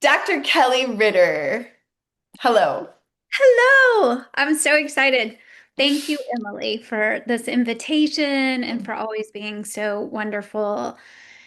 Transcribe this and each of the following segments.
Dr. Kelli Ritter. Hello. Hello! I'm so excited. Thank you, Emily, for this invitation and for always being so wonderful.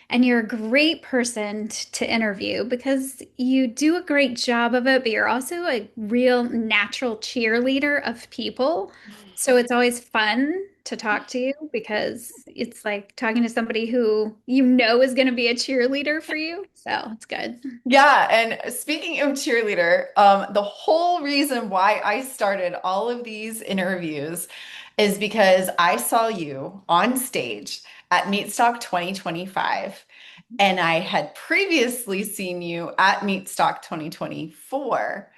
And you're a great person to interview because you do a great job of it, but you're also a real natural cheerleader of people. So it's always fun to talk to you because it's like talking to somebody who you know is going to be a cheerleader for you. So it's good. Yeah, and speaking of cheerleader, the whole reason why I started all of these interviews is because I saw you on stage at Meatstock 2025, and I had previously seen you at Meatstock 2024,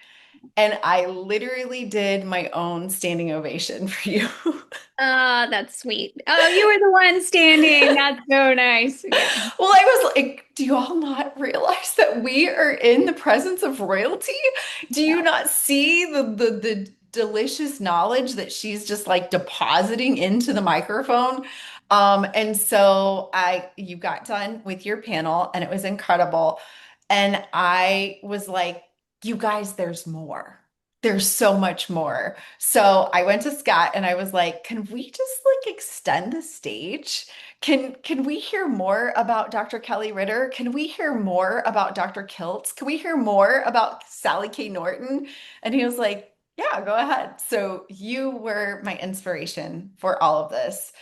and I literally did my own standing ovation for you. That's sweet. Oh, you were the one standing. That's so nice. Yeah. Well, I was like, do you all not realize that we are in the presence of royalty? Do you not see the delicious knowledge that she's just like depositing into the microphone? And so you got done with your panel and it was incredible. And I was like, you guys, there's more. There's so much more. So I went to Scott and I was like, can we just like extend the stage? Can we hear more about Dr. Kelli Ritter? Can we hear more about Dr. Kiltz? Can we hear more about Sally K. Norton? And he was like, yeah, go ahead. So you were my inspiration for all of this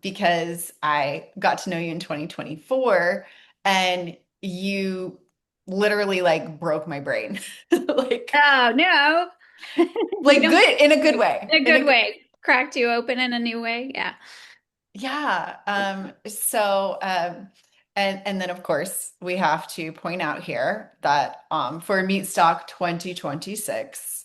because I got to know you in 2024 and you literally like broke my brain. Like Oh, no. You like don't good in a good way. in a good way. Cracked you open in a new way. Yeah. Yeah. And then of course we have to point out here that for Meatstock 2026,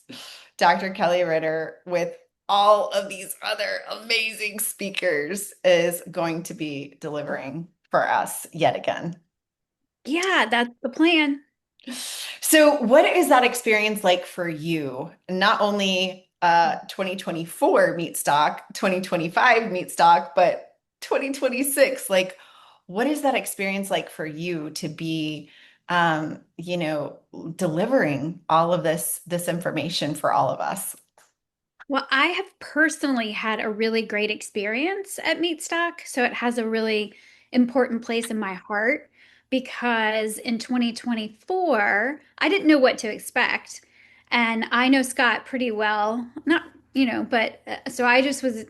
Dr. Kelli Ritter with all of these other amazing speakers is going to be delivering for us yet again. Yeah, that's the plan. So, what is that experience like for you? Not only 2024 meat stock, 2025 meat stock, but 2026. Like, what is that experience like for you to be, delivering all of this information for all of us? Well, I have personally had a really great experience at Meatstock, so it has a really important place in my heart because in 2024, I didn't know what to expect. And I know Scott pretty well, not, but so I just was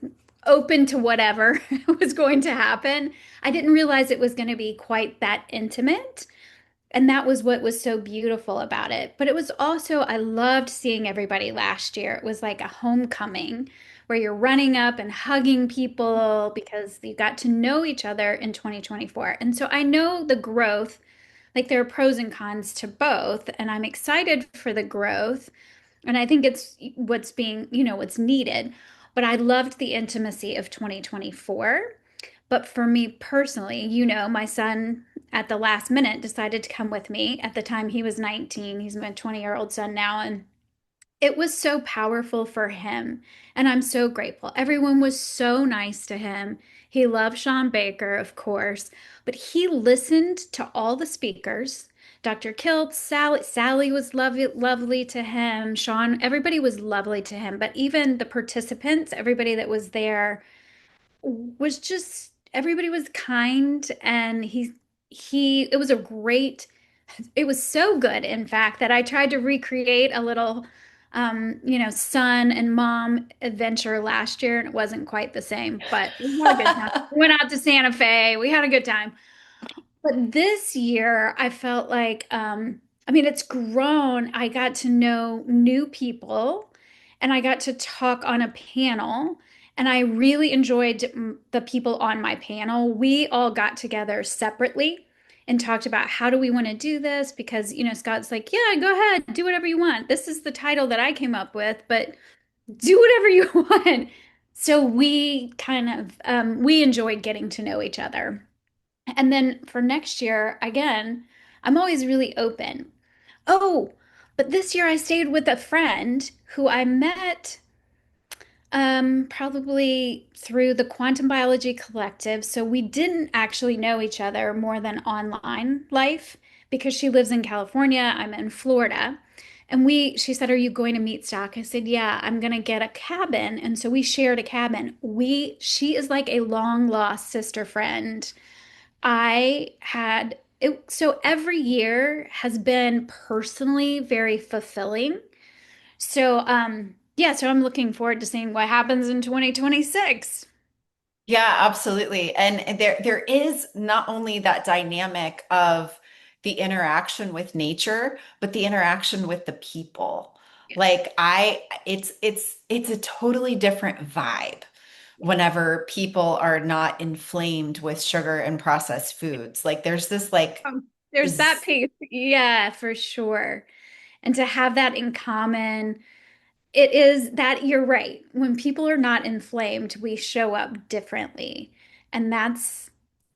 open to whatever was going to happen. I didn't realize it was going to be quite that intimate. And that was what was so beautiful about it. But it was also, I loved seeing everybody last year. It was like a homecoming where you're running up and hugging people because you got to know each other in 2024. And so I know the growth, like there are pros and cons to both. And I'm excited for the growth. And I think it's what's being, what's needed. But I loved the intimacy of 2024. But for me personally, my son at the last minute decided to come with me. At the time he was 19, he's my 20-year-old son now. And it was so powerful for him. And I'm so grateful. Everyone was so nice to him. He loved Sean Baker, of course, but he listened to all the speakers. Dr. Kilt, Sally was lovely to him. Sean, everybody was lovely to him. But even the participants, everybody that was there, was just everybody was kind and it was a great it was so good in fact that I tried to recreate a little son and mom adventure last year and it wasn't quite the same, but we had a good time. We went out to Santa Fe. We had a good time. But this year, I felt like, I mean, it's grown. I got to know new people and I got to talk on a panel. And I really enjoyed the people on my panel. We all got together separately and talked about how do we want to do this? Because, Scott's like, yeah, go ahead, do whatever you want. This is the title that I came up with, but do whatever you want. So we we enjoyed getting to know each other. And then for next year, again, I'm always really open. Oh, but this year I stayed with a friend who I met. Probably through the Quantum Biology Collective. So we didn't actually know each other more than online life because she lives in California, I'm in Florida. And she said, "Are you going to Meatstock?" I said, "Yeah, I'm gonna get a cabin." And so we shared a cabin. She is like a long lost sister friend. So every year has been personally very fulfilling. So I'm looking forward to seeing what happens in 2026. Yeah, absolutely. And there is not only that dynamic of the interaction with nature, but the interaction with the people. Yeah. Like it's a totally different vibe whenever people are not inflamed with sugar and processed foods. Like there's this like There's that z- piece. Yeah, for sure. And to have that in common, it is that you're right. When people are not inflamed, we show up differently. And that's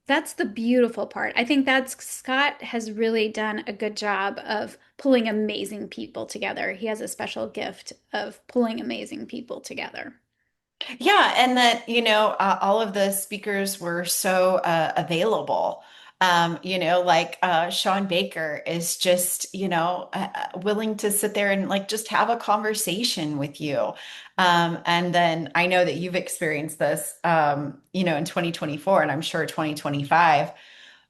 the beautiful part. I think that's Scott has really done a good job of pulling amazing people together. He has a special gift of pulling amazing people together. Yeah, and that, all of the speakers were so available. Like Sean Baker is just, willing to sit there and like just have a conversation with you. And then I know that you've experienced this, in 2024 and I'm sure 2025.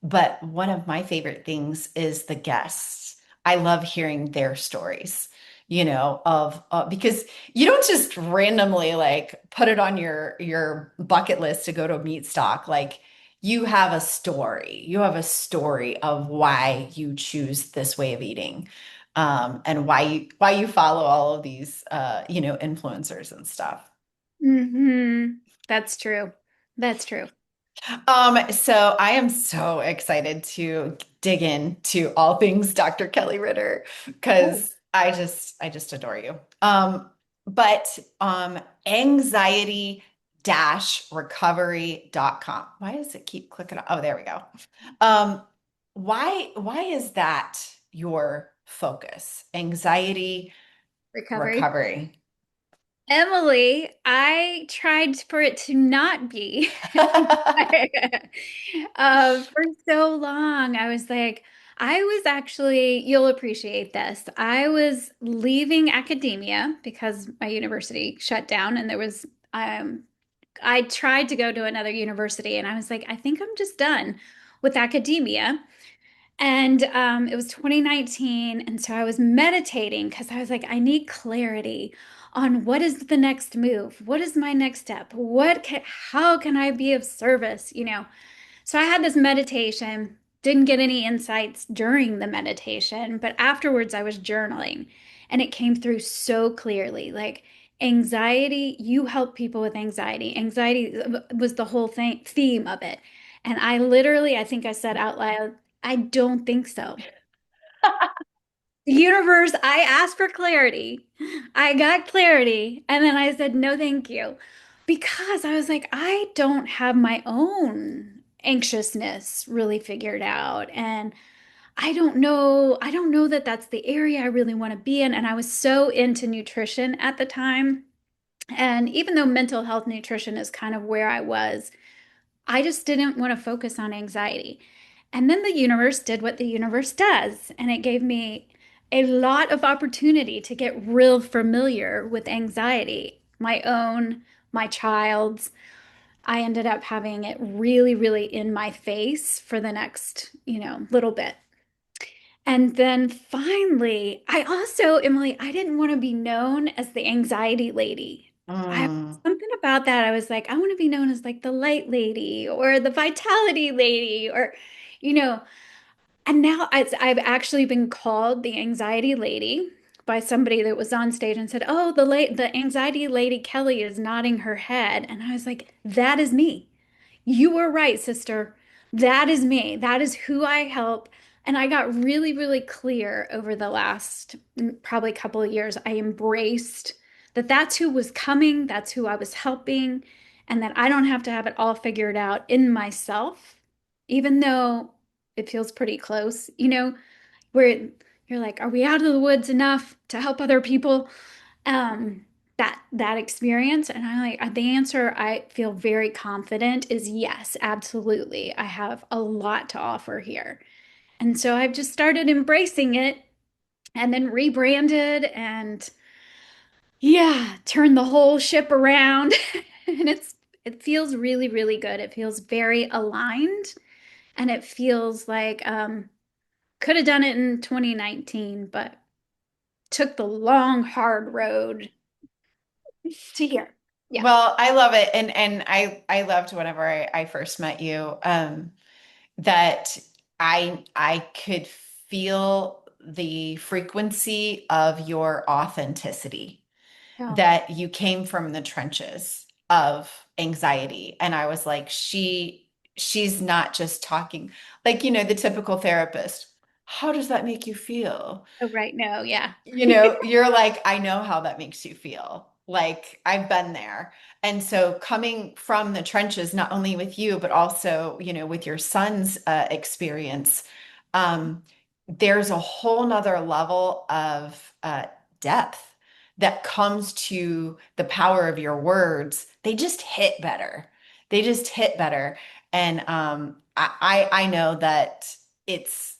But one of my favorite things is the guests. I love hearing their stories, of because you don't just randomly like put it on your bucket list to go to a meat stock. Like you have a story. You have a story of why you choose this way of eating. And why you follow all of these influencers and stuff. That's true. That's true. So I am so excited to dig into all things Dr. Kelly Ritter Oh, because I just adore you. But anxiety-recovery.com. Why does it keep clicking? Oh, there we go. Why is that your focus? Anxiety recovery. recovery. Emily, I tried for it to not be. For so long, I was like, I was actually, you'll appreciate this. I was leaving academia because my university shut down and um, I tried to go to another university and I was like, I think I'm just done with academia. And it was 2019. And so I was meditating because I was like, I need clarity on what is the next move? What is my next step? How can I be of service? So I had this meditation, didn't get any insights during the meditation, but afterwards I was journaling and it came through so clearly. Like anxiety, you help people with anxiety. Anxiety was the whole theme of it. And I think I said out loud, I don't think so. The universe, I asked for clarity. I got clarity. And then I said, no, thank you. Because I was like, I don't have my own anxiousness really figured out. And I don't know that that's the area I really want to be in. And I was so into nutrition at the time. And even though mental health nutrition is kind of where I was, I just didn't want to focus on anxiety. And then the universe did what the universe does, and it gave me a lot of opportunity to get real familiar with anxiety, my own, my child's. I ended up having it really, really in my face for the next, little bit. And then finally, Emily, I didn't want to be known as the anxiety lady. I Mm. something about that. I was like, I want to be known as like the light lady or the vitality lady or, you know, and now I've actually been called the anxiety lady by somebody that was on stage and said, "Oh, the anxiety lady Kelly is nodding her head." And I was like, "That is me. You were right, sister. That is me. That is who I help." And I got really, really clear over the last probably couple of years. I embraced that that's who was coming, that's who I was helping, and that I don't have to have it all figured out in myself, even though it feels pretty close, where you're like, are we out of the woods enough to help other people? Um, that experience? And I like the answer I feel very confident is yes, absolutely. I have a lot to offer here. And so I've just started embracing it and then rebranded and yeah, turned the whole ship around. And it feels really, really good. It feels very aligned and it feels like could have done it in 2019, but took the long, hard road to here. Yeah. Well, I love it. And I loved whenever I first met you, that I could feel the frequency of your authenticity, Oh, that you came from the trenches of anxiety. And I was like, she's not just talking like, the typical therapist. How does that make you feel? oh, right. No, yeah. You're like, I know how that makes you feel. Like, I've been there. And so, coming from the trenches, not only with you, but also, with your son's experience, um, there's a whole nother level of depth that comes to the power of your words. They just hit better. They just hit better. And I know that it's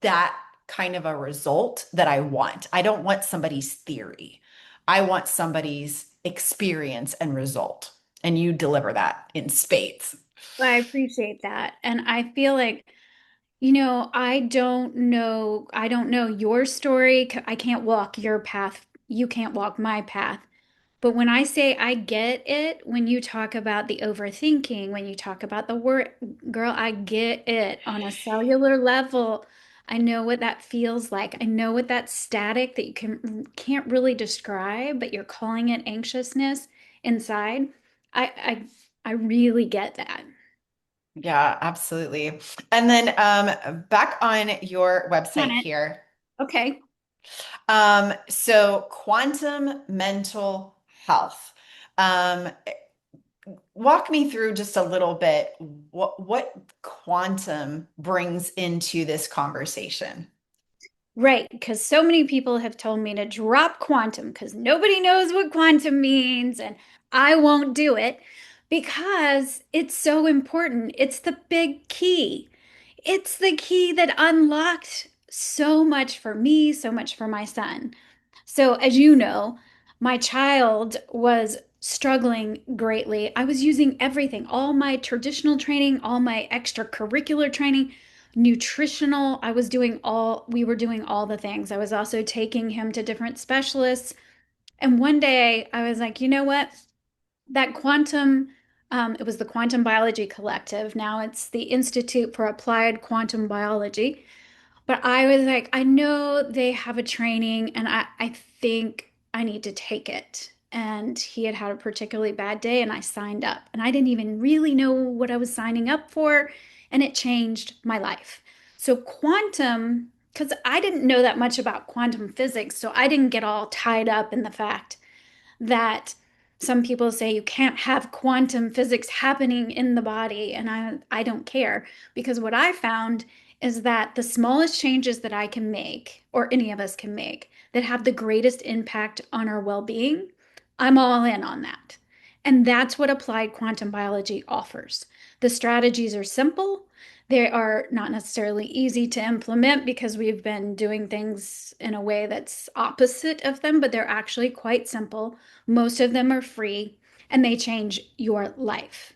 that kind of a result that I want. I don't want somebody's theory. I want somebody's experience and result. And you deliver that in spades. Well, I appreciate that. And I feel like, I don't know your story. I can't walk your path. You can't walk my path. But when I say I get it, when you talk about the overthinking, when you talk about the word, girl, I get it on a cellular level. I know what that feels like. I know what that static that you can't really describe, but you're calling it anxiousness inside. I really get that. Yeah, absolutely. And then back on your On website it. here. Okay. So quantum mental health. Um, Walk me through just a little bit what quantum brings into this conversation. Right, because so many people have told me to drop quantum because nobody knows what quantum means, and I won't do it because it's so important. It's the big key. It's the key that unlocked so much for me, so much for my son. So, as you know, my child was struggling greatly. I was using everything, all my traditional training, all my extracurricular training, nutritional. We were doing all the things. I was also taking him to different specialists. And one day I was like, you know what? That it was the Quantum Biology Collective. Now it's the Institute for Applied Quantum Biology. But I was like, I know they have a training and I think I need to take it. And he had had a particularly bad day and I signed up. And I didn't even really know what I was signing up for. And it changed my life. So, quantum, because I didn't know that much about quantum physics, so I didn't get all tied up in the fact that some people say you can't have quantum physics happening in the body, and I don't care because what I found is that the smallest changes that I can make, or any of us can make, that have the greatest impact on our well-being, I'm all in on that. And that's what applied quantum biology offers. The strategies are simple. They are not necessarily easy to implement because we've been doing things in a way that's opposite of them, but they're actually quite simple. Most of them are free and they change your life.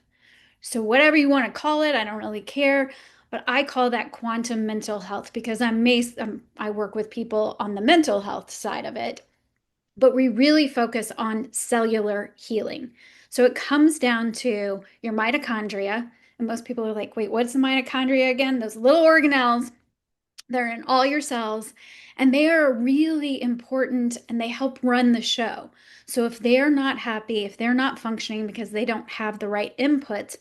So, whatever you want to call it, I don't really care. But I call that quantum mental health because I work with people on the mental health side of it, but we really focus on cellular healing. So it comes down to your mitochondria. And most people are like, wait, what's the mitochondria again? Those little organelles, they're in all your cells and they are really important and they help run the show. So if they're not happy, if they're not functioning because they don't have the right inputs,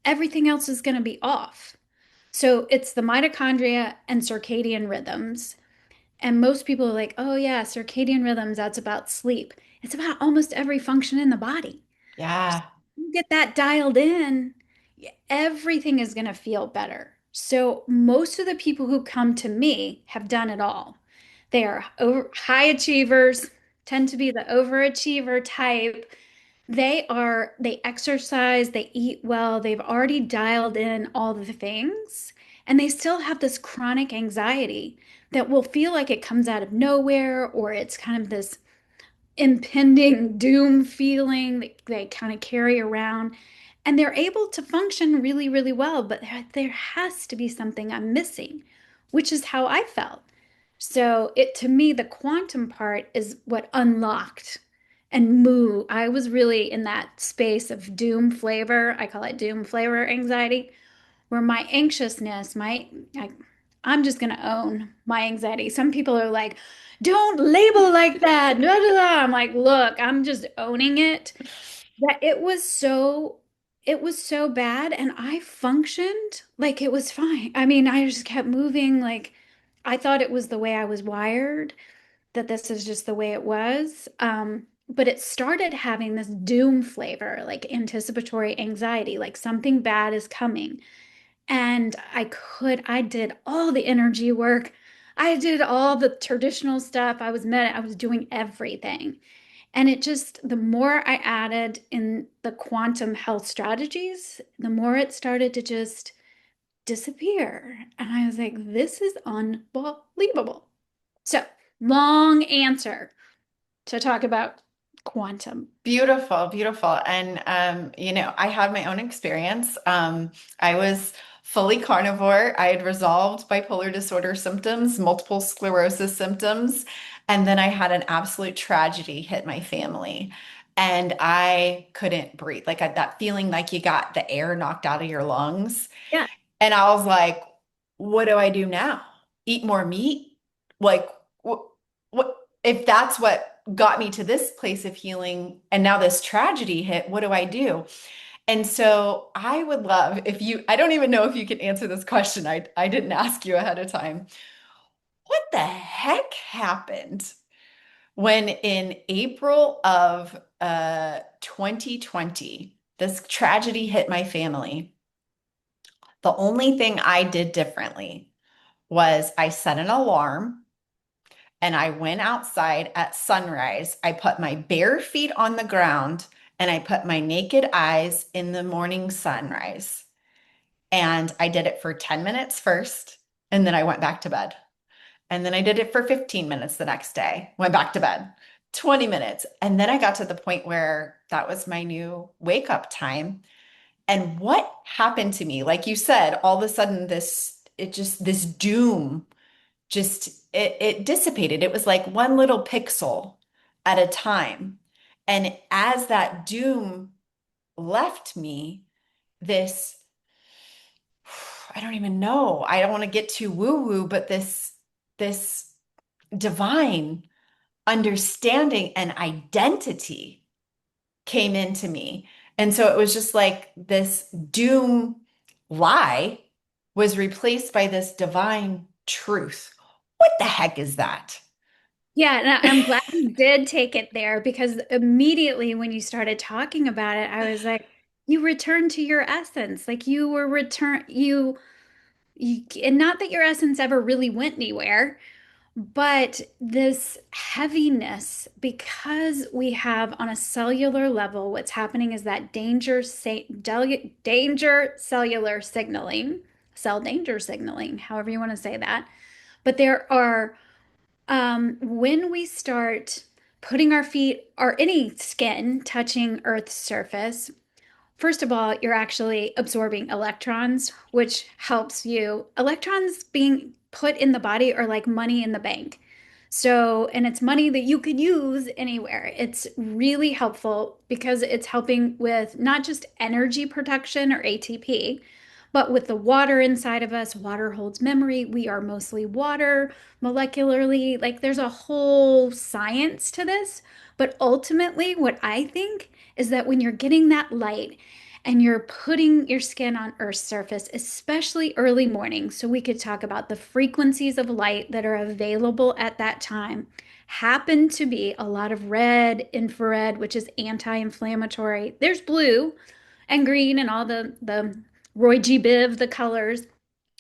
everything else is going to be off. So it's the mitochondria and circadian rhythms. And most people are like, oh, yeah, circadian rhythms, that's about sleep. It's about almost every function in the body. So Yeah. you get that dialed in, everything is going to feel better. So most of the people who come to me have done it all. They are high achievers. tend to be the overachiever type. They exercise, they eat well, they've already dialed in all the things, and they still have this chronic anxiety that will feel like it comes out of nowhere, or it's kind of this impending doom feeling that they kind of carry around. And they're able to function really, really well, but there has to be something I'm missing, which is how I felt. So it to me, the quantum part is what unlocked and moved. I was really in that space of doom flavor. I call it doom flavor anxiety, where my anxiousness, I, I'm just gonna own my anxiety. Some people are like, don't label like that. Blah, blah, blah. I'm like, look, I'm just owning it. That it was so bad, and I functioned like it was fine. I mean, I just kept moving like I thought it was the way I was wired, that this is just the way it was. But it started having this doom flavor, like anticipatory anxiety, like something bad is coming. And I did all the energy work. I did all the traditional stuff. I was doing everything. And it just, the more I added in the quantum health strategies, the more it started to just disappear. And I was like, this is unbelievable. So, long answer to talk about quantum. Beautiful, beautiful. And I had my own experience. I was fully carnivore. I had resolved bipolar disorder symptoms, multiple sclerosis symptoms, and then I had an absolute tragedy hit my family. And I couldn't breathe. Like that feeling like you got the air knocked out of your lungs. Yeah. And I was like, what do I do now? Eat more meat? Like, what if that's what got me to this place of healing and now this tragedy hit, what do I do? And so I would love if I don't even know if you can answer this question. I didn't ask you ahead of time. What the heck happened when in April of 2020, this tragedy hit my family? The only thing I did differently was I set an alarm and I went outside at sunrise. I put my bare feet on the ground and I put my naked eyes in the morning sunrise. And I did it for 10 minutes first, and then I went back to bed. And then I did it for 15 minutes the next day, went back to bed, 20 minutes. And then I got to the point where that was my new wake up time. And what happened to me? Like you said, all of a sudden, this doom just it dissipated. It was like one little pixel at a time. And as that doom left me, this, I don't even know. I don't want to get too woo-woo, but this divine understanding and identity came into me. And so it was just like this doom lie was replaced by this divine truth. What the heck is that? Yeah, and I'm glad you did take it there because immediately when you started talking about it, I was like, you returned to your essence. Like you were and not that your essence ever really went anywhere, but this heaviness, because we have on a cellular level, what's happening is that danger cellular signaling, cell danger signaling, however you want to say that. But there are when we start putting our feet or any skin touching Earth's surface, first of all, you're actually absorbing electrons, which helps you. Electrons being put in the body are like money in the bank. So, and it's money that you could use anywhere. It's really helpful because it's helping with not just energy production or ATP, but with the water inside of us. Water holds memory. We are mostly water molecularly. Like there's a whole science to this. But ultimately, what I think is that when you're getting that light and you're putting your skin on Earth's surface, especially early morning. So we could talk about the frequencies of light that are available at that time. Happen to be a lot of red, infrared, which is anti-inflammatory. There's blue and green and all the Roy G. Biv, the colors,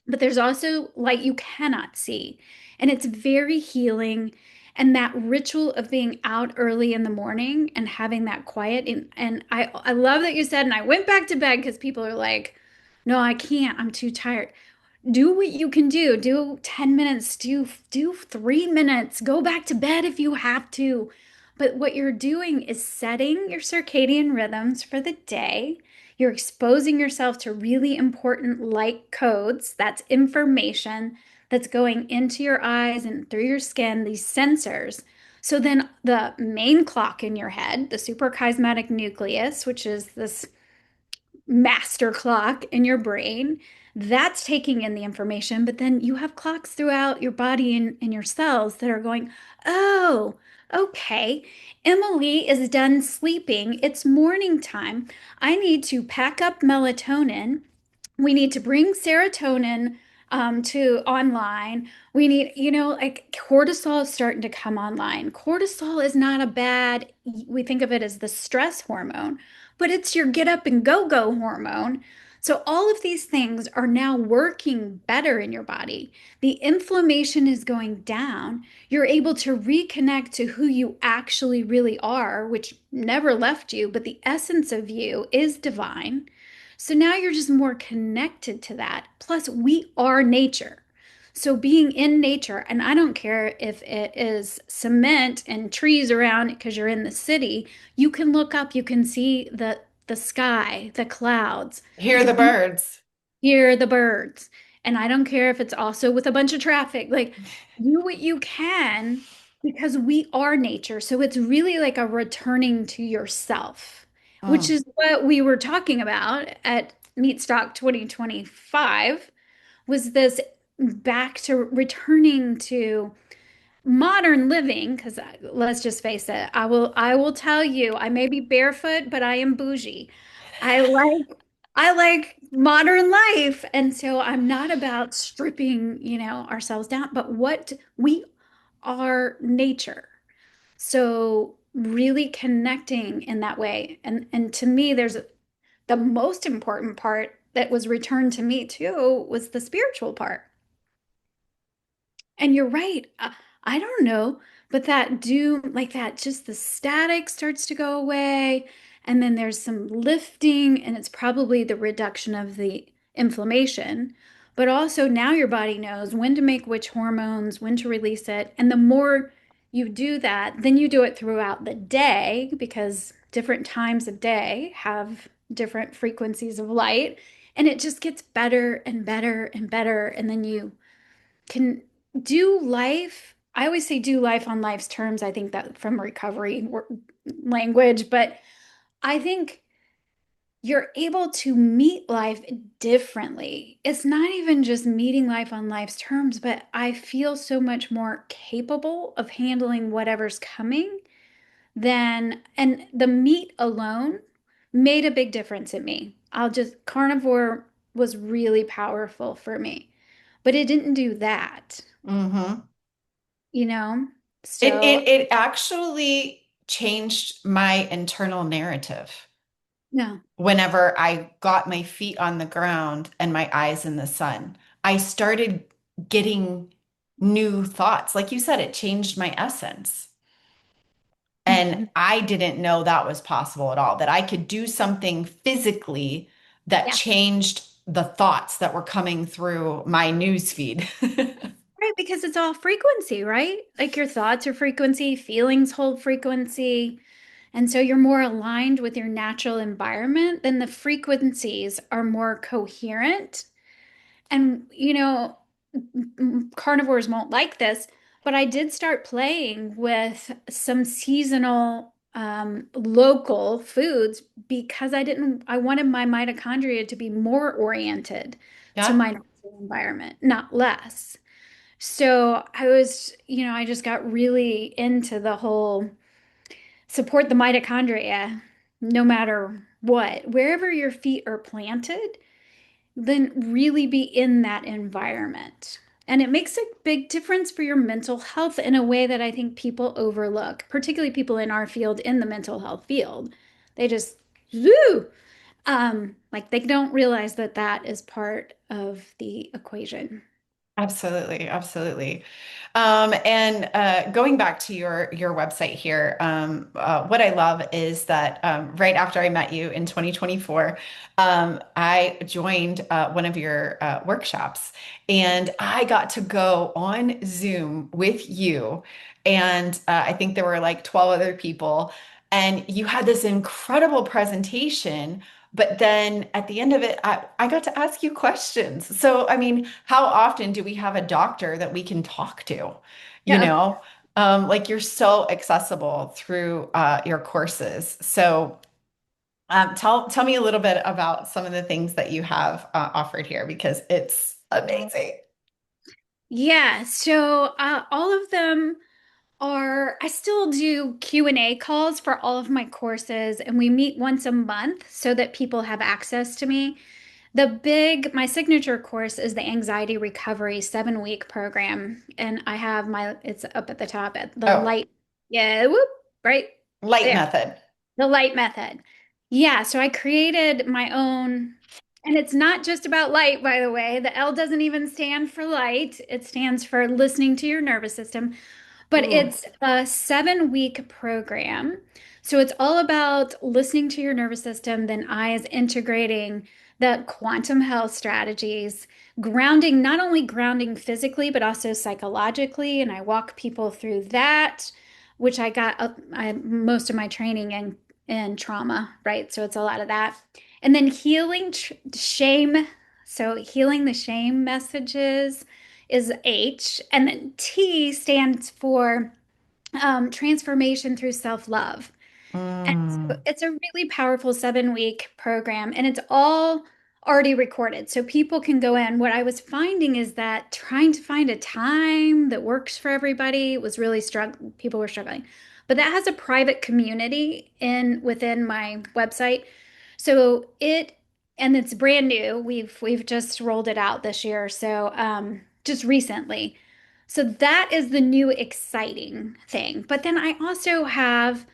but there's also light you cannot see. And it's very healing. And that ritual of being out early in the morning and having that quiet. And I love that you said, and I went back to bed because people are like, no, I can't. I'm too tired. Do what you can do. Do 10 minutes, do 3 minutes. Go back to bed if you have to. But what you're doing is setting your circadian rhythms for the day. You're exposing yourself to really important light codes. That's information that's going into your eyes and through your skin, these sensors. So then the main clock in your head, the suprachiasmatic nucleus, which is this master clock in your brain, that's taking in the information, but then you have clocks throughout your body and your cells that are going, oh, okay, Emily is done sleeping. It's morning time. I need to pack up melatonin. We need to bring serotonin to online. We need, like cortisol is starting to come online. Cortisol is not a bad, we think of it as the stress hormone, but it's your get up and go hormone. So all of these things are now working better in your body. The inflammation is going down. You're able to reconnect to who you actually really are, which never left you, but the essence of you is divine. So now you're just more connected to that. Plus, we are nature. So being in nature, and I don't care if it is cement and trees around because you're in the city, you can look up, you can see the sky, the clouds. Hear The the birds. hear the birds. And I don't care if it's also with a bunch of traffic. Like, do what you can because we are nature. So it's really like a returning to yourself, which Mm. is what we were talking about at Meatstock 2025 was this back to returning to modern living because let's just face it, I will tell you, I may be barefoot but I am bougie. I like modern life, and so I'm not about stripping ourselves down, but what we are nature. So really connecting in that way, and to me there's the most important part that was returned to me too was the spiritual part. And you're right. I don't know, but that doom, like that, just the static starts to go away. And then there's some lifting, and it's probably the reduction of the inflammation. But also now your body knows when to make which hormones, when to release it. And the more you do that, then you do it throughout the day because different times of day have different frequencies of light. And it just gets better and better and better. And then you can do life. I always say do life on life's terms. I think that from recovery language, but I think you're able to meet life differently. It's not even just meeting life on life's terms, but I feel so much more capable of handling whatever's coming than, and the meat alone made a big difference in me. Carnivore was really powerful for me, but it didn't do that Hmm. you know? It, So, it it actually changed my internal narrative no. whenever I got my feet on the ground and my eyes in the sun. I started getting new thoughts. Like you said, it changed my essence. And Mhm. I didn't know that was possible at all, that I could do something physically that Yeah. changed the thoughts that were coming through my news feed. Right, because it's all frequency, right? Like your thoughts are frequency, feelings hold frequency. And so you're more aligned with your natural environment, then the frequencies are more coherent. And, carnivores won't like this, but I did start playing with some seasonal local foods because I wanted my mitochondria to be more oriented to Yeah. my natural environment, not less. So I just got really into the whole support the mitochondria no matter what. Wherever your feet are planted, then really be in that environment. And it makes a big difference for your mental health in a way that I think people overlook, particularly people in our field, in the mental health field. They just, woo, like they don't realize that that is part of the equation. Absolutely, absolutely. And going back to your website here, what I love is that right after I met you in 2024, I joined one of your workshops, and I got to go on Zoom with you, and I think there were like 12 other people, and you had this incredible presentation. But then at the end of it, I got to ask you questions. So, I mean, how often do we have a doctor that we can talk to? You Yeah. know, like you're so accessible through your courses. So, tell me a little bit about some of the things that you have offered here because it's amazing. Yeah, so all of them are, I still do Q&A calls for all of my courses, and we meet once a month so that people have access to me. My signature course is the Anxiety Recovery 7-week program, and it's up at the top at the Oh, light, yeah, whoop, right light there. method. The light method. Yeah, so I created my own, and it's not just about light, by the way. The L doesn't even stand for light, it stands for listening to your nervous system. But Ooh. it's a 7-week program. So it's all about listening to your nervous system, then I is integrating the quantum health strategies, grounding, not only grounding physically, but also psychologically. And I walk people through that, which I got most of my training in trauma, right? So it's a lot of that. And then healing shame. So healing the shame messages is H, and then T stands for transformation through self-love. And so Mm. it's a really powerful 7-week program, and it's all already recorded. So people can go in. What I was finding is that trying to find a time that works for everybody was really struggling. People were struggling. But that has a private community within my website. So and it's brand new. We've just rolled it out this year. So just recently. So that is the new exciting thing. But then I also have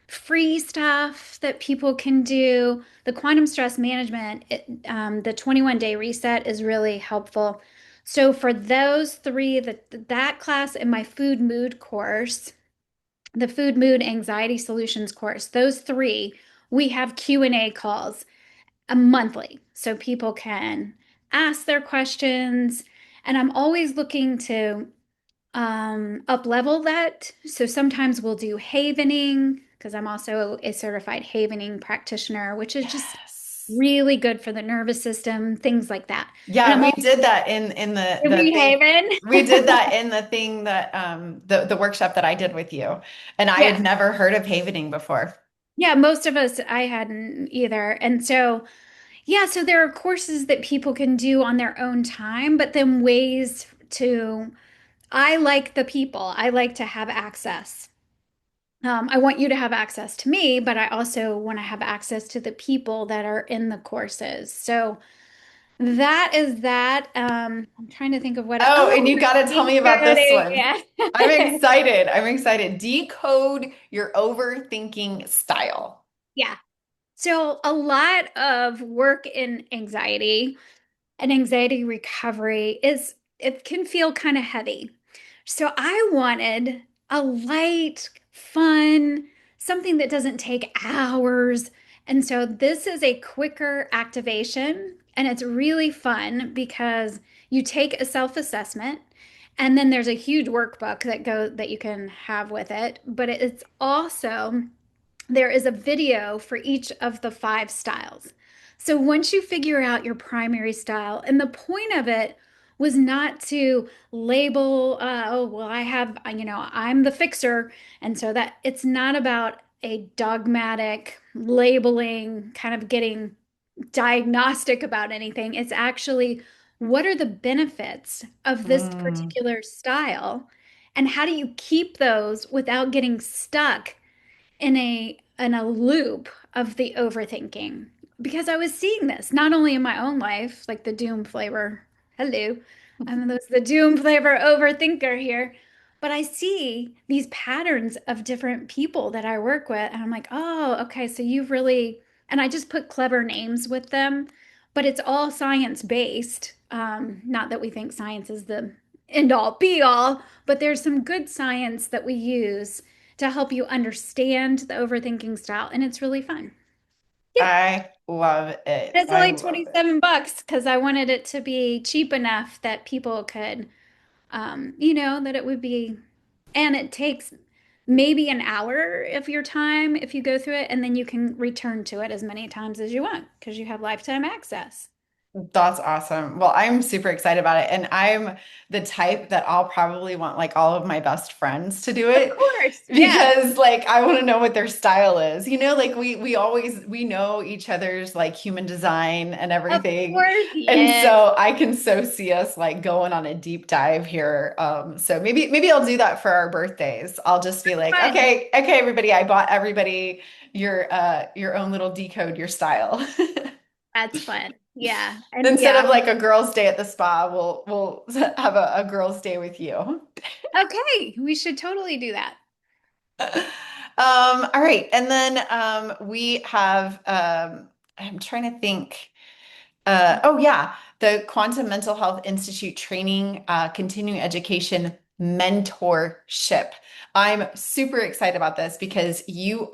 free stuff that people can do. The quantum stress management, the 21-day reset is really helpful. So for those three, that class and my food mood course, the food mood anxiety solutions course, those three, we have Q&A calls monthly, so people can ask their questions. And I'm always looking to up level that. So sometimes we'll do havening because I'm also a certified havening practitioner, which is just Yes. really good for the nervous system, things like that. And Yeah, I'm we also did that in the we thing. haven. We did that in the thing that the workshop that I did with you. And I had Yeah. never heard of havening before. Yeah, most of us I hadn't either. And so yeah, so there are courses that people can do on their own time, but then ways to I like the people. I like to have access. I want you to have access to me, but I also want to have access to the people that are in the courses. So that is that. I'm trying to think of what. Oh, Oh, and you got to tell me about this decoding. one. I'm Yeah. excited. I'm excited. Decode your overthinking style. Yeah. So a lot of work in anxiety and anxiety recovery it can feel kind of heavy. So I wanted a light, fun, something that doesn't take hours. And so this is a quicker activation, and it's really fun because you take a self-assessment, and then there's a huge workbook that you can have with it, but it's also there is a video for each of the 5 styles. So once you figure out your primary style, and the point of it was not to label, oh, well, I'm the fixer. And so that it's not about a dogmatic labeling, kind of getting diagnostic about anything. It's actually what are the benefits of this Mm, particular style? And how do you keep those without getting stuck in a loop of the overthinking? Because I was seeing this not only in my own life, like the doom flavor. Hello, the doom flavor overthinker here, but I see these patterns of different people that I work with, and I'm like, oh, okay, so you've really, and I just put clever names with them, but it's all science based. Not that we think science is the end all be all, but there's some good science that we use to help you understand the overthinking style, and it's really fun. Yeah. I love it. It's I only love it. 27 bucks because I wanted it to be cheap enough that people could, that it would be, and it takes maybe an hour of your time if you go through it, and then you can return to it as many times as you want because you have lifetime access. That's awesome. Well, I'm super excited about it. And I'm the type that I'll probably want like all of my best friends to do Of it course, yes. because like I want to know what their style is. You know, like we always we know each other's like human design and Of everything. course, And yes. so I can so see us like going on a deep dive here. So maybe I'll do that for our birthdays. I'll just be like, Fun. okay, everybody, I bought everybody your own little decode your style. That's fun. Yeah. And Instead yeah. of like a girls' day at the spa, we'll have a girls' day with you. Okay. We should totally do that. All right, and then we have I'm trying to think. Oh yeah, the Quantum Mental Health Institute training, continuing education mentorship. I'm super excited about this because you've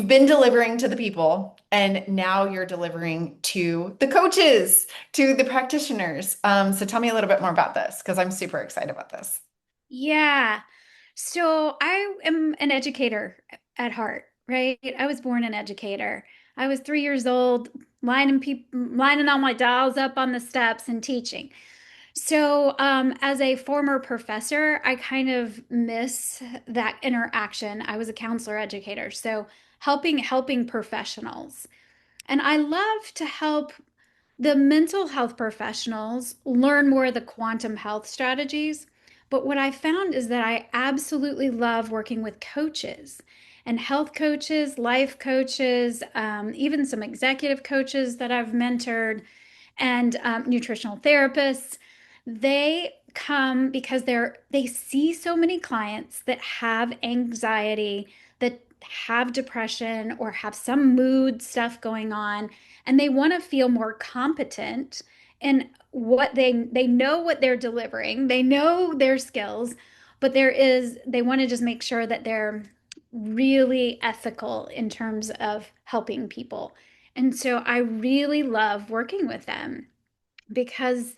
been delivering to the people and now you're delivering to the coaches, to the practitioners. So tell me a little bit more about this because I'm super excited about this. Yeah. So I am an educator at heart, right? I was born an educator. I was 3 years old, lining all my dolls up on the steps and teaching. So, as a former professor, I kind of miss that interaction. I was a counselor educator, so helping professionals. And I love to help the mental health professionals learn more of the quantum health strategies. But what I found is that I absolutely love working with coaches and health coaches, life coaches, even some executive coaches that I've mentored, and nutritional therapists. They come because they see so many clients that have anxiety, that have depression or have some mood stuff going on, and they want to feel more competent in what they know what they're delivering, they know their skills, but they want to just make sure that they're really ethical in terms of helping people. And so I really love working with them because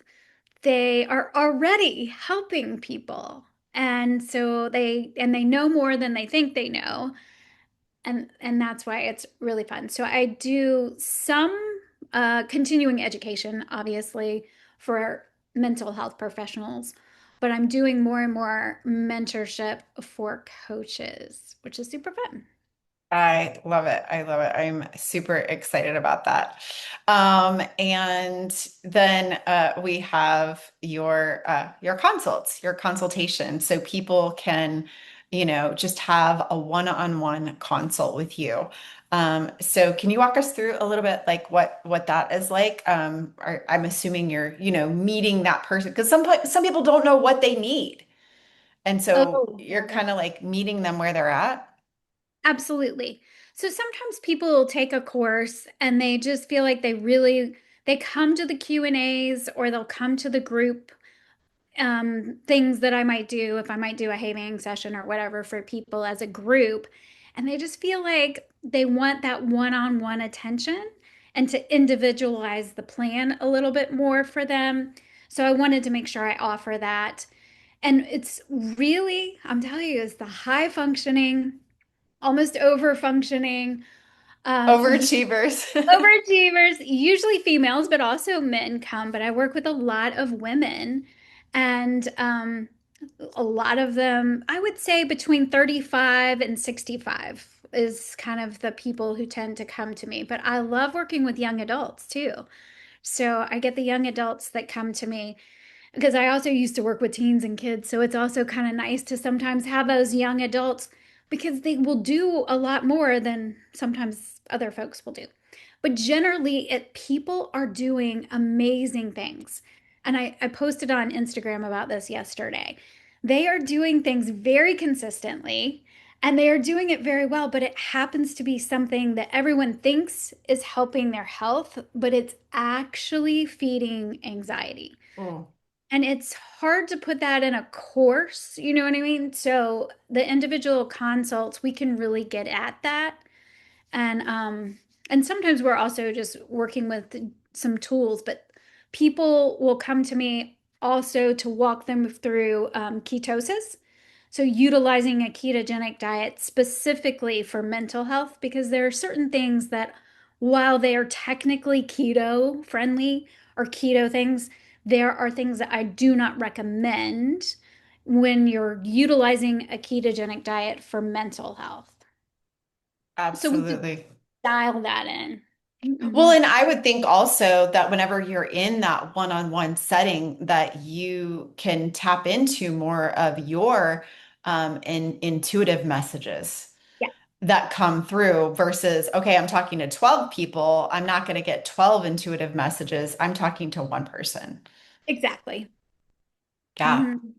they are already helping people. And so they know more than they think they know. And that's why it's really fun. So I do some continuing education, obviously, for mental health professionals, but I'm doing more and more mentorship for coaches, which is super fun. I love it. I love it. I'm super excited about that. And then we have your consults, your consultation, so people can, just have a one-on-one consult with you. So can you walk us through a little bit like what that is like? I'm assuming you're, meeting that person because some people don't know what they need. And so Oh, you're yeah. kind of like meeting them where they're at. Absolutely. So sometimes people will take a course and they just feel like they come to the Q&As, or they'll come to the group things that I might do, if I might do a having session or whatever for people as a group, and they just feel like they want that one-on-one attention and to individualize the plan a little bit more for them. So I wanted to make sure I offer that. And it's really, I'm telling you, it's the high functioning, almost over functioning, Overachievers. overachievers, usually females, but also men come. But I work with a lot of women, and a lot of them, I would say between 35 and 65 is kind of the people who tend to come to me. But I love working with young adults too. So I get the young adults that come to me because I also used to work with teens and kids. So it's also kind of nice to sometimes have those young adults because they will do a lot more than sometimes other folks will do. But generally, people are doing amazing things. And I posted on Instagram about this yesterday. They are doing things very consistently, And they are doing it very well, but it happens to be something that everyone thinks is helping their health, but it's actually feeding anxiety. Oh, And it's hard to put that in a course, you know what I mean? So the individual consults, we can really get at that. And sometimes we're also just working with some tools, but people will come to me also to walk them through ketosis. So utilizing a ketogenic diet specifically for mental health, because there are certain things that, while they are technically keto friendly or keto things, there are things that I do not recommend when you're utilizing a ketogenic diet for mental health. So we just absolutely. dial that in. Well, Mhm. and I would think also that whenever you're in that one-on-one setting, that you can tap into more of your intuitive messages Yeah, that come through versus, okay, I'm talking to 12 people. I'm not going to get 12 intuitive messages. I'm talking to one person. exactly. Yeah. Mhm.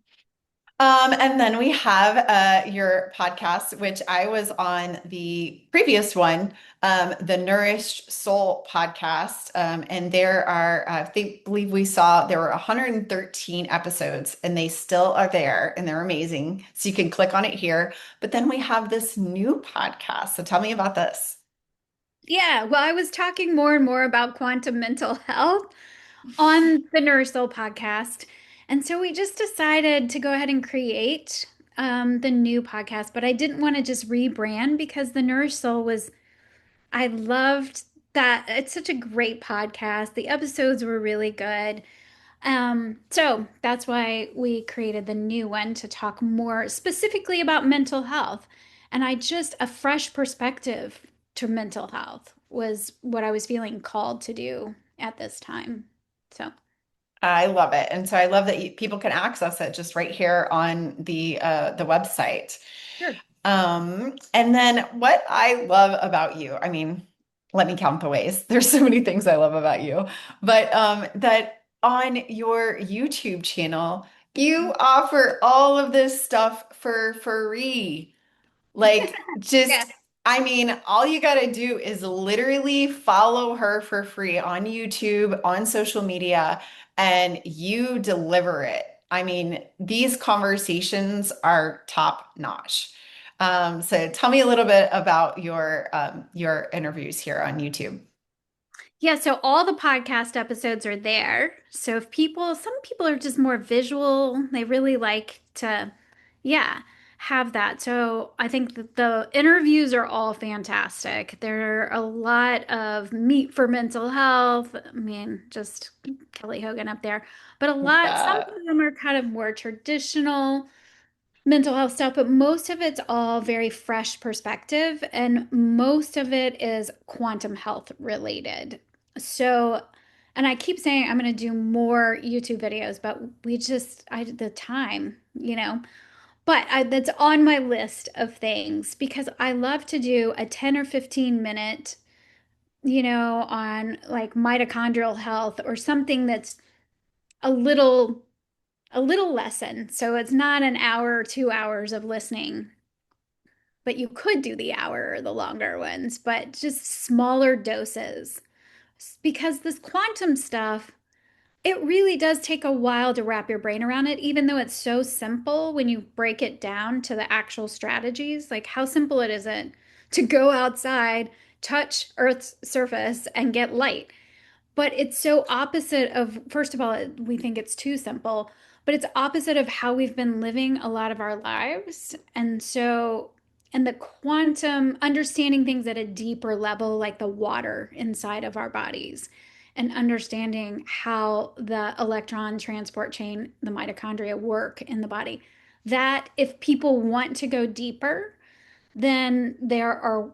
And then we have your podcast, which I was on the previous one, the Nourished Soul podcast. And there are, believe we saw there were 113 episodes, and they still are there, and they're amazing. So you can click on it here. But then we have this new podcast. So tell me about this. Yeah, well, I was talking more and more about quantum mental health on the Nourish Soul podcast. And so we just decided to go ahead and create the new podcast. But I didn't want to just rebrand because the Nourish Soul was, I loved that. It's such a great podcast. The episodes were really good. So that's why we created the new one to talk more specifically about mental health. And a fresh perspective to mental health was what I was feeling called to do at this time. So, I love it. And so I love that people can access it just right here on the website. sure. And then what I love about you, I mean, let me count the ways. There's so many things I love about you, but that on your YouTube channel, you offer all of this stuff for free. Like, Yeah. just, I mean, all you got to do is literally follow her for free on YouTube, on social media, and you deliver it. I mean, these conversations are top notch. So tell me a little bit about your interviews here on YouTube. Yeah, so all the podcast episodes are there. So if some people are just more visual, they really like to, yeah, have that. So I think that the interviews are all fantastic. There are a lot of meat for mental health. I mean, just Kelly Hogan up there, but some Yeah, of them are kind of more traditional mental health stuff, but most of it's all very fresh perspective, and most of it is quantum health related. So, and I keep saying I'm going to do more YouTube videos, but the time, but that's on my list of things because I love to do a 10 or 15 minute, on like mitochondrial health or something that's a little a little lesson. So it's not an hour or 2 hours of listening, but you could do the hour or the longer ones, but just smaller doses. Because this quantum stuff, it really does take a while to wrap your brain around it, even though it's so simple when you break it down to the actual strategies. Like, how simple it is it to go outside, touch Earth's surface, and get light? But it's so opposite of, first of all, we think it's too simple, but it's opposite of how we've been living a lot of our lives. And the quantum, understanding things at a deeper level, like the water inside of our bodies, and understanding how the electron transport chain, the mitochondria, work in the body. That if people want to go deeper, then there are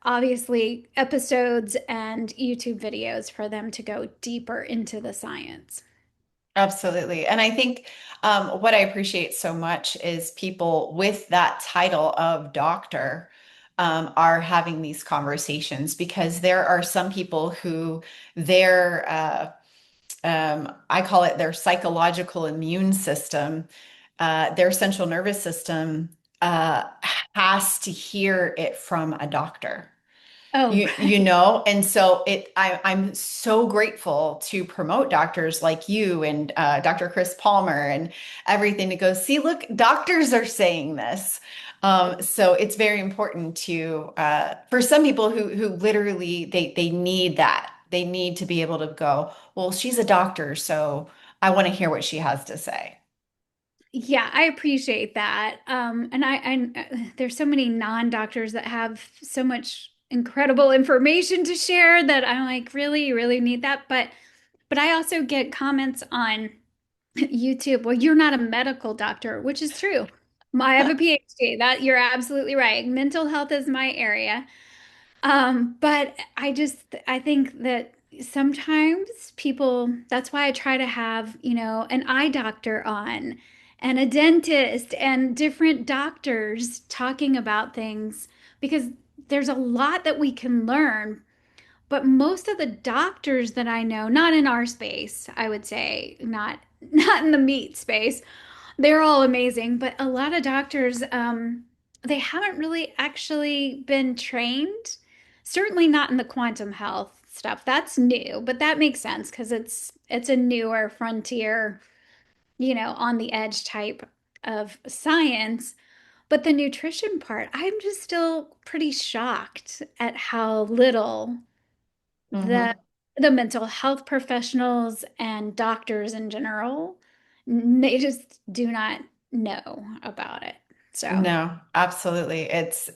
obviously episodes and YouTube videos for them to go deeper into the science. absolutely. And I think what I appreciate so much is people with that title of doctor are having these conversations because there are some people who their I call it their psychological immune system, their central nervous system has to hear it from a doctor. Oh, You know, and so I'm so grateful to promote doctors like you and Dr. Chris Palmer and everything to go see, look, doctors are saying this. So it's very important to for some people who literally they need that. They need to be able to go, well, she's a doctor, so I want to hear what she has to say. yeah, I appreciate that. And there's so many non-doctors that have so much incredible information to share that I'm like, really, you really need that. But I also get comments on YouTube, well, you're not a medical doctor, which is true. I have a PhD. That you're absolutely right. Mental health is my area. But I think that sometimes people, that's why I try to have, an eye doctor on and a dentist and different doctors talking about things because there's a lot that we can learn. But most of the doctors that I know, not in our space, I would say, not in the meat space, they're all amazing, but a lot of doctors, they haven't really actually been trained. Certainly not in the quantum health stuff. That's new, but that makes sense because it's a newer frontier, on the edge type of science. But the nutrition part, I'm just still pretty shocked at how little the Mhm. the mental health professionals and doctors in general, they just do not know about it. So, No, absolutely. It's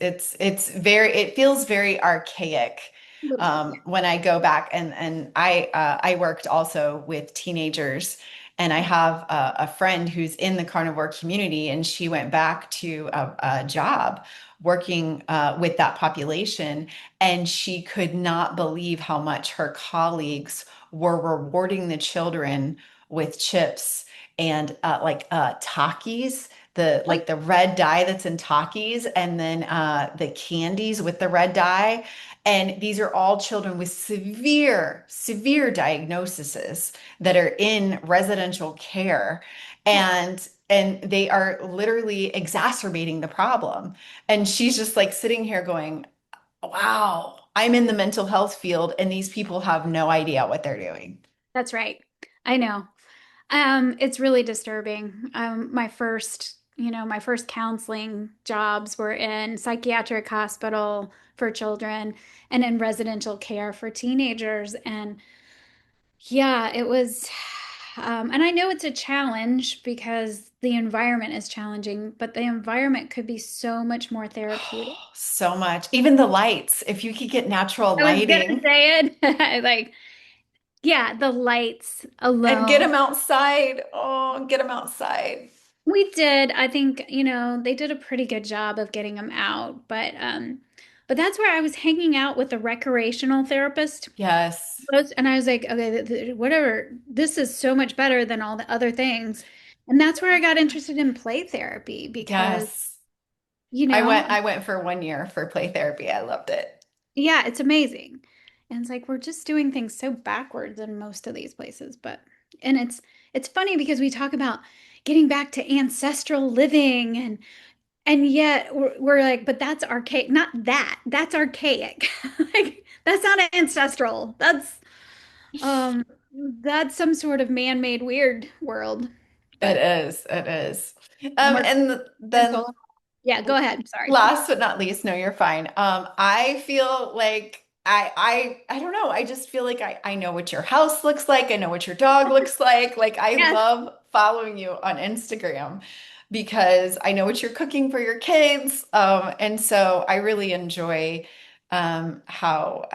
very it feels very archaic a little bit, yeah. when I go back and I worked also with teenagers and I have a friend who's in the carnivore community and she went back to a job working with that population and she could not believe how much her colleagues were rewarding the children with chips and Takis, the Oh, like the red dye that's in Takis, and then the candies with the red dye. And these are all children with severe diagnoses that are in residential care, yeah, and they are literally exacerbating the problem. And she's just like sitting here going, "Wow, I'm in the mental health field, and these people have no idea what they're doing." that's right. I know. It's really disturbing. My first counseling jobs were in psychiatric hospital for children and in residential care for teenagers. And yeah, it was, and I know it's a challenge because the environment is challenging, but the environment could be so much more therapeutic. So much. Even the lights, if you could get natural I was gonna lighting say it, like, yeah, the lights and get alone. them outside. Oh, get them outside. We did. I think, they did a pretty good job of getting them out, but that's where I was hanging out with the recreational therapist. Yes. And I was like, okay, whatever. This is so much better than all the other things. And that's where I got interested in play therapy because, Yes. you know, I went for 1 year for play therapy. I loved it. yeah, it's amazing. And it's like we're just doing things so backwards in most of these places, and it's funny because we talk about getting back to ancestral living and yet we're like, but that's archaic. Not that. That's archaic. Like that's not ancestral. Um that's some sort of man-made weird world. It But is. It is. more And then mental. Yeah, go ahead. Sorry. last but not least, no, you're fine. I feel like I don't know. I just feel like I know what your house looks like. I know what your dog looks like. Like I Yes. love following you on Instagram because I know what you're cooking for your kids. And so I really enjoy how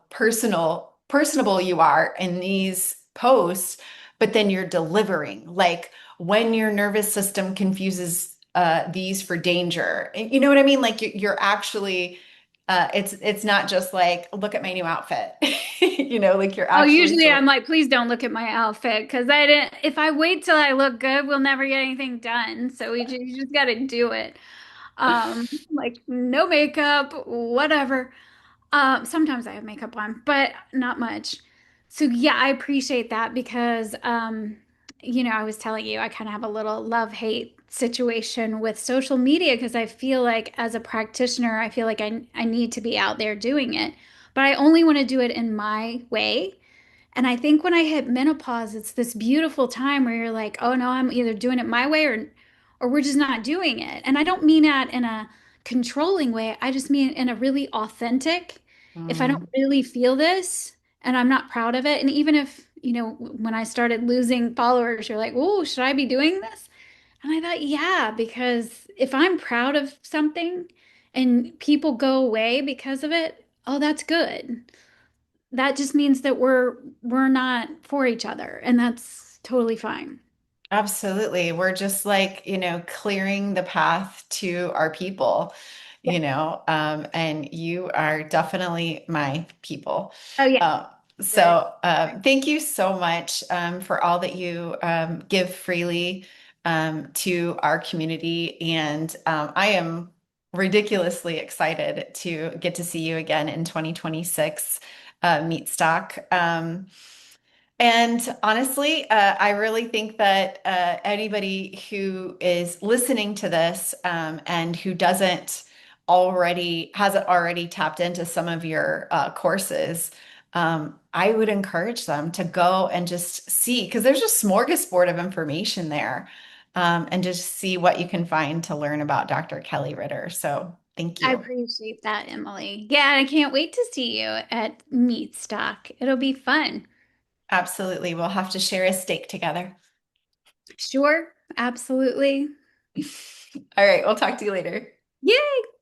personable you are in these posts, but then you're delivering. Like when your nervous system confuses these for danger. You know what I mean? Like you're actually it's not just like look at my new outfit. You know, like you're Oh, actually usually del I'm like, please don't look at my outfit because I didn't. If I wait till I look good, we'll never get anything done. So you just got to do it. Like no makeup, whatever. Sometimes I have makeup on, but not much. So yeah, I appreciate that because I was telling you, I kind of have a little love-hate situation with social media because I feel like as a practitioner, I feel like I need to be out there doing it, but I only want to do it in my way. And I think when I hit menopause, it's this beautiful time where you're like, oh no, I'm either doing it my way or we're just not doing it. And I don't mean that in a controlling way. I just mean in a really authentic. If I don't Mm, really feel this and I'm not proud of it, and even if, when I started losing followers, you're like, oh, should I be doing this? And I thought, yeah, because if I'm proud of something and people go away because of it, oh, that's good. That just means that we're not for each other, and that's totally fine. absolutely. We're just like, clearing the path to our people, Yeah. and you are definitely my people. Oh yeah. Uh, Good. thank you so much for all that you give freely to our community. And I am ridiculously excited to get to see you again in 2026, Meatstock. And honestly, I really think that anybody who is listening to this and who hasn't already tapped into some of your courses, I would encourage them to go and just see, because there's a smorgasbord of information there, and just see what you can find to learn about Dr. Kelli Ritter. So thank I you. appreciate that, Emily. Yeah, I can't wait to see you at Meatstock. It'll be fun. Absolutely. We'll have to share a steak together. Sure, absolutely. All right, we'll talk to you later. Yay!